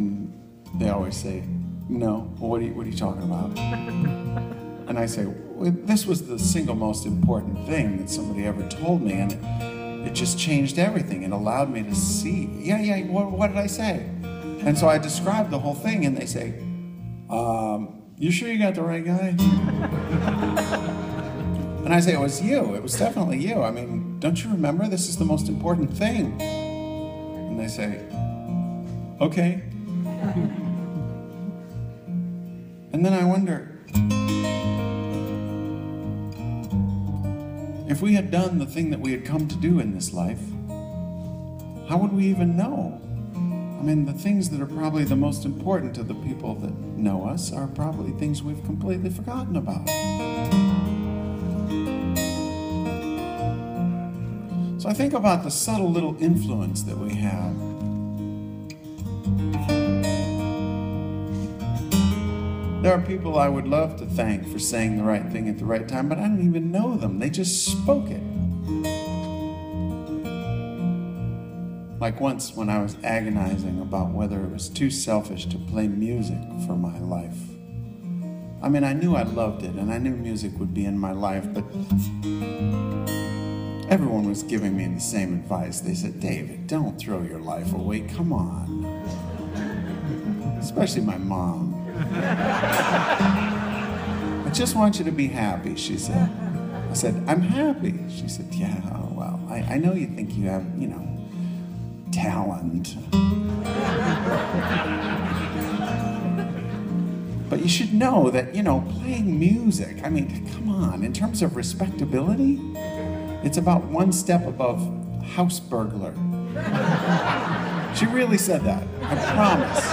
and they always say, no, well, what are you talking about? And I say, well, this was the single most important thing that somebody ever told me, and it just changed everything. It allowed me to see, what did I say? And so I described the whole thing, and they say, you sure you got the right guy? And I say, it was you. It was definitely you. I mean, don't you remember? This is the most important thing. And they say, okay. And then I wonder, if we had done the thing that we had come to do in this life, how would we even know? I mean, the things that are probably the most important to the people that know us are probably things we've completely forgotten about. So I think about the subtle little influence that we have. There are people I would love to thank for saying the right thing at the right time, but I don't even know them. They just spoke it. Like once when I was agonizing about whether it was too selfish to play music for my life. I mean, I knew I loved it, and I knew music would be in my life, but everyone was giving me the same advice. They said, David, don't throw your life away, come on. Especially my mom. I just want you to be happy, she said. I said, I'm happy. She said, yeah, well, I know you think you have, talent. But you should know that, playing music, I mean, come on, in terms of respectability, it's about one step above house burglar. She really said that, I promise.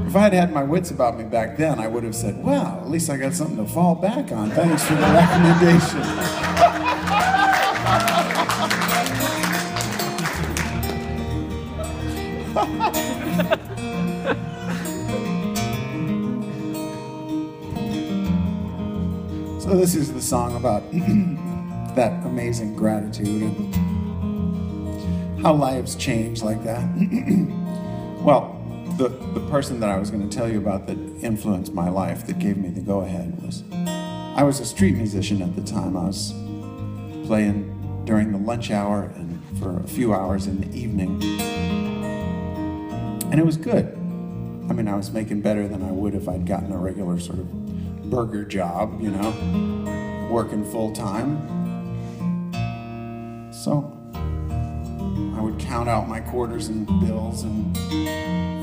If I had had my wits about me back then, I would have said, well, at least I got something to fall back on. Thanks for the recommendation. So this is the song about that amazing gratitude and how lives change like that. Well, the person that I was going to tell you about that influenced my life, that gave me the go-ahead, was, I was a street musician at the time. I was playing during the lunch hour and for a few hours in the evening. And it was good. I mean, I was making better than I would if I'd gotten a regular sort of burger job, working full time. So I would count out my quarters and bills and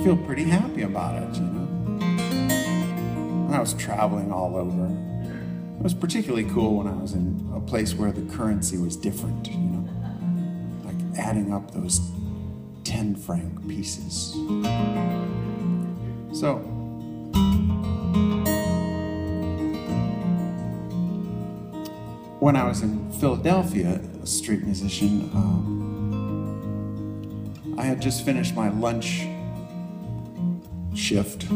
feel pretty happy about it, And I was traveling all over. It was particularly cool when I was in a place where the currency was different, like adding up those 10-franc pieces. So, when I was in Philadelphia, a street musician, I had just finished my lunch shift.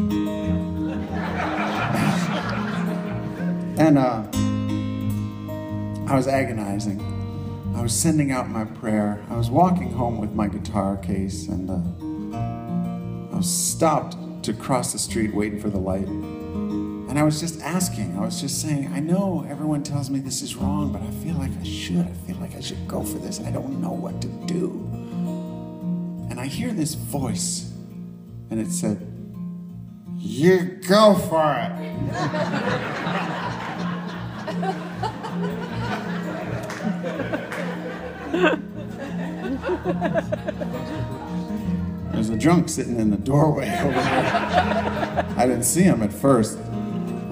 And I was agonizing. I was sending out my prayer. I was walking home with my guitar case, and I was stopped to cross the street waiting for the light. And I was just asking, I was just saying, I know everyone tells me this is wrong, but I feel like I should. I feel like I should go for this. I don't know what to do. And I hear this voice, and it said, you go for it. There's a drunk sitting in the doorway over there. I didn't see him at first.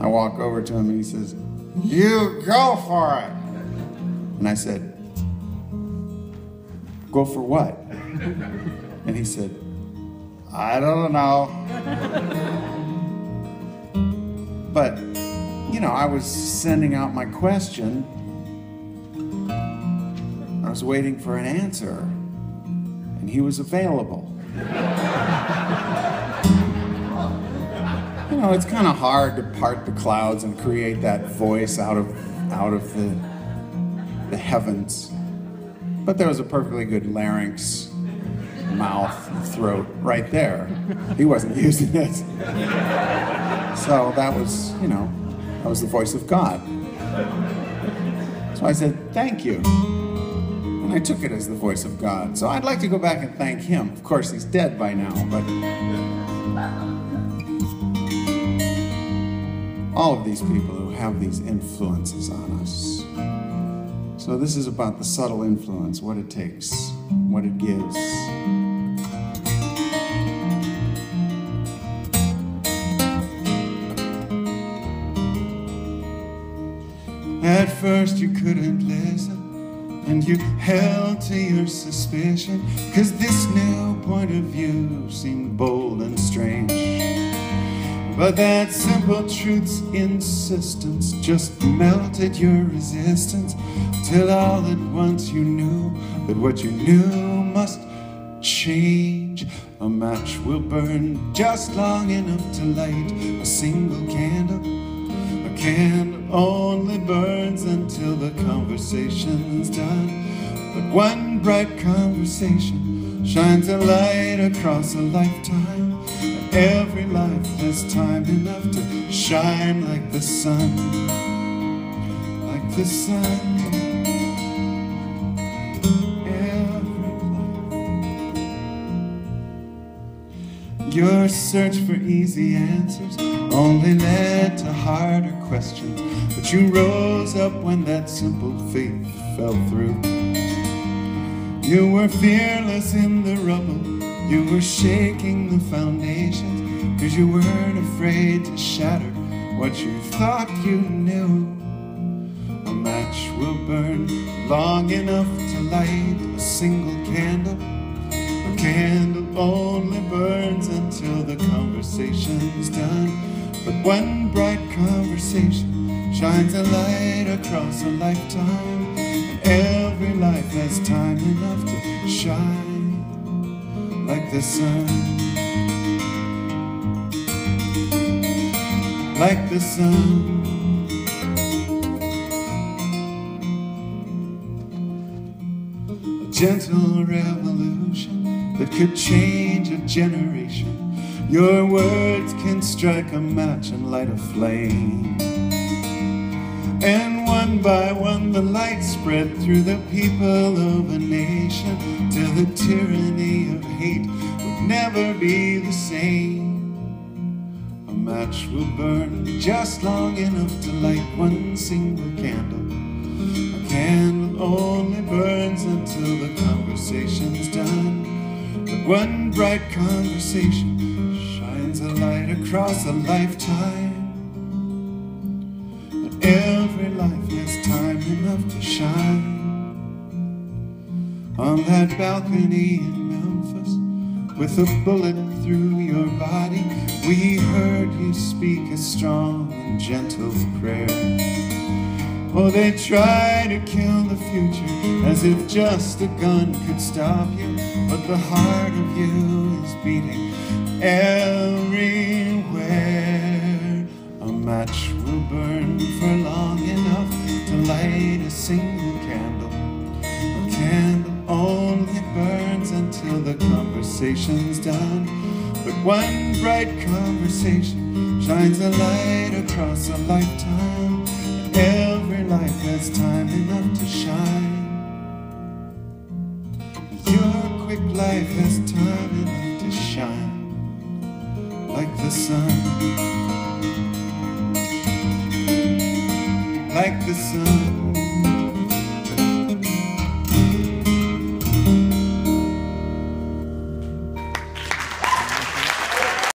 I walk over to him and he says, you go for it. And I said, go for what? And he said, I don't know. But, I was sending out my question. I was waiting for an answer, and he was available. It's kind of hard to part the clouds and create that voice out of the heavens. But there was a perfectly good larynx, mouth, throat right there. He wasn't using it. So that was, you know, that was the voice of God. So I said, thank you. And I took it as the voice of God. So I'd like to go back and thank him. Of course, he's dead by now, but all of these people who have these influences on us. So this is about the subtle influence, what it takes, what it gives. At first you couldn't listen, and you held to your suspicion, 'cause this new point of view seemed bold and strange. But that simple truth's insistence just melted your resistance, till all at once you knew that what you knew must change. A match will burn just long enough to light a single candle. A candle only burns until the conversation's done. But one bright conversation shines a light across a lifetime. And every life has time enough to shine like the sun. Like the sun. Your search for easy answers only led to harder questions, but you rose up when that simple faith fell through. You were fearless in the rubble, you were shaking the foundations, 'cause you weren't afraid to shatter what you thought you knew. A match will burn long enough to light a single candle. A candle only burns until the conversation's done. But one bright conversation shines a light across a lifetime. And every life has time enough to shine like the sun. Like the sun. A gentle revolution that could change a generation. Your words can strike a match and light a flame. And one by one the light spread through the people of a nation, till the tyranny of hate would never be the same. A match will burn just long enough to light one single candle. A candle only burns until the conversation's done. But one bright conversation shines a light across a lifetime. And every life has time enough to shine. On that balcony in Memphis, with a bullet through your body, we heard you speak a strong and gentle prayer. Oh, they try to kill the future as if just a gun could stop you, but the heart of you is beating everywhere. A match will burn for long enough to light a single candle. A candle only burns until the conversation's done. But one bright conversation shines a light across a lifetime. And every life has time enough to shine. Your quick life has time enough to shine like the sun. Like the sun.